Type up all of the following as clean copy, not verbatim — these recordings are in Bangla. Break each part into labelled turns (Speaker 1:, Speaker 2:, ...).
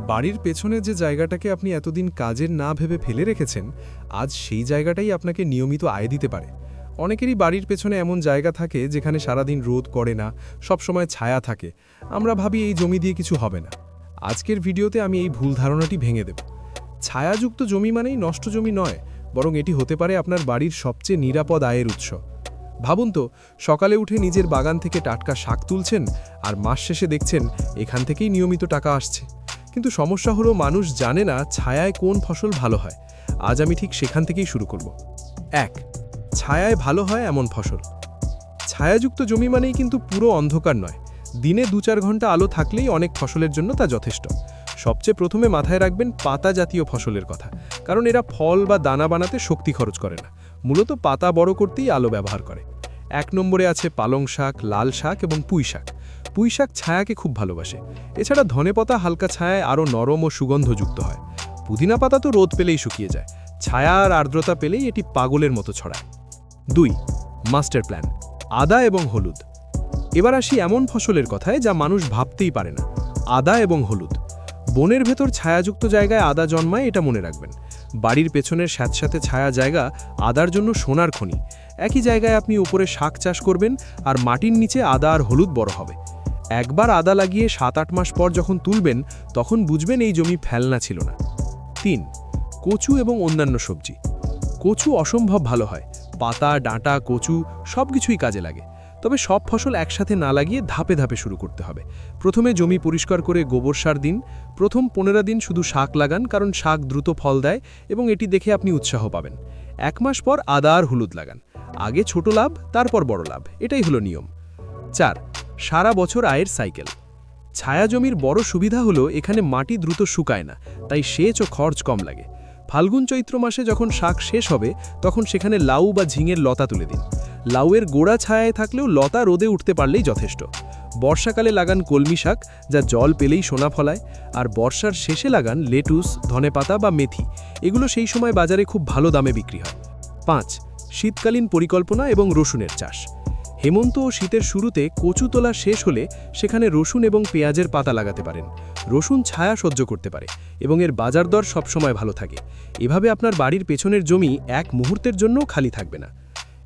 Speaker 1: বাড়ির পেছনে যে জায়গাটাকে আপনি এতদিন কাজের না ভেবে ফেলে রেখেছেন, আজ সেই জায়গাটাই আপনাকে নিয়মিত আয় দিতে পারে। অনেকেরই বাড়ির পেছনে এমন জায়গা থাকে যেখানে সারাদিন রোদ পড়ে না, সবসময় ছায়া থাকে। আমরা ভাবি এই জমি দিয়ে কিছু হবে না। আজকের ভিডিওতে আমি এই ভুল ধারণাটি ভেঙে দেব। ছায়াযুক্ত জমি মানেই নষ্ট জমি নয়, বরং এটি হতে পারে আপনার বাড়ির সবচেয়ে নিরাপদ আয়ের উৎস। ভাবুন তো, সকালে উঠে নিজের বাগান থেকে টাটকা শাক তুলছেন আর মাস শেষে দেখছেন এখান থেকেই নিয়মিত টাকা আসছে। কিন্তু সমস্যা হলো মানুষ জানে না ছায়ায় কোন ফসল ভালো হয়। আজ আমি ঠিক সেখান থেকেই শুরু করব। ১. ছায়ায় ভালো হয় এমন ফসল। ছায়াযুক্ত জমি মানেই কিন্তু পুরো অন্ধকার নয়। দিনে ২-৪ ঘন্টা আলো থাকলেই অনেক ফসলের জন্য তা যথেষ্ট। সবচেয়ে প্রথমে মাথায় রাখবেন পাতা জাতীয় ফসলের কথা, কারণ এরা ফল বা দানা বানাতে শক্তি খরচ করে না, মূলত পাতা বড় করতেই আলো ব্যবহার করে। ১ নম্বরে আছে পালং শাক, লাল শাক এবং পুঁই শাক। পুঁই শাক ছায়াকে খুব ভালোবাসে। এছাড়া ধনেপাতা হালকা ছায়ায় আরও নরম ও সুগন্ধযুক্ত হয়। পুদিনা পাতা তো রোদ পেলেই শুকিয়ে যায়, ছায়া আর আর্দ্রতা পেলেই এটি পাগলের মতো ছড়ায়। ২. মাস্টার প্ল্যান, আদা এবং হলুদ। এবার আসি এমন ফসলের কথায় যা মানুষ ভাবতেই পারে না, আদা এবং হলুদ। বনের ভেতর ছায়াযুক্ত জায়গায় আদা জন্মায়, এটা মনে রাখবেন। বাড়ির পেছনের স্যাঁতস্যাঁতে ছায়া জায়গা আদার জন্য সোনার খনি। একই জায়গায় আপনি উপরে শাক চাষ করবেন আর মাটির নিচে আদা আর হলুদ বড় হবে। একবার আদা লাগিয়ে ৭-৮ মাস পর যখন তুলবেন, তখন বুঝবেন এই জমি ফেলনা ছিল না। ৩. কচু এবং অন্যান্য সবজি। কচু অসম্ভব ভালো হয়। পাতা, ডাঁটা, কচু সবকিছুই কাজে লাগে। তবে সব ফসল একসাথে না লাগিয়ে ধাপে ধাপে শুরু করতে হবে। প্রথমে জমি পরিষ্কার করে গোবর সার দিন। প্রথম ১৫ দিন শুধু শাক লাগান, কারণ শাক দ্রুত ফল দেয় এবং এটি দেখে আপনি উৎসাহ পাবেন। ১ মাস পর আদা আর হলুদ লাগান। আগে ছোট লাভ, তারপর বড় লাভ, এটাই হলো নিয়ম। ৪. সারা বছর আয়ের সাইকেল। ছায়া জমির বড় সুবিধা হলো এখানে মাটি দ্রুত শুকায় না, তাই সেচ ও খরচ কম লাগে। ফাল্গুন চৈত্র মাসে যখন শাক শেষ হবে, তখন সেখানে লাউ বা ঝিঙের লতা তুলে দিন। লাউয়ের গোড়া ছায়ায় থাকলেও লতা রোদে উঠতে পারলেই যথেষ্ট। বর্ষাকালে লাগান কলমি শাক, যা জল পেলেই সোনা ফলায়। আর বর্ষার শেষে লাগান লেটুস, ধনেপাতা বা মেথি। এগুলো সেই সময় বাজারে খুব ভালো দামে বিক্রি হয়। ৫. শীতকালীন পরিকল্পনা এবং রসুনের চাষ। হেমন্ত ও শীতের শুরুতে কচু তোলা শেষ হলে সেখানে রসুন এবং পেঁয়াজের পাতা লাগাতে পারেন। রসুন ছায়া সহ্য করতে পারে এবং এর বাজার দর সবসময় ভালো থাকে। এভাবে আপনার বাড়ির পেছনের জমি এক মুহূর্তের জন্যও খালি থাকবে না।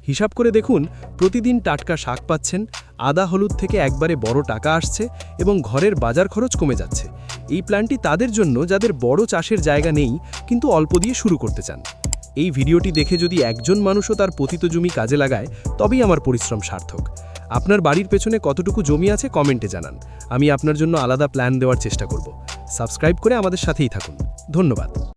Speaker 1: হিসাব করে দেখুন, প্রতিদিন টাটকা শাক পাচ্ছেন, আদা হলুদ থেকে একবারে বড় টাকা আসছে এবং ঘরের বাজার খরচ কমে যাচ্ছে। এই প্ল্যানটি তাদের জন্য যাদের বড় চাষের জায়গা নেই কিন্তু অল্প দিয়ে শুরু করতে চান। এই ভিডিওটি দেখে যদি একজন মানুষও তার পতিত জমি কাজে লাগায়, তবেই আমার পরিশ্রম সার্থক। আপনার বাড়ির পেছনে কতটুকু জমি আছে কমেন্টে জানান। আমি আপনার জন্য আলাদা প্ল্যান দেওয়ার চেষ্টা করব। সাবস্ক্রাইব করে আমাদের সাথেই থাকুন। ধন্যবাদ।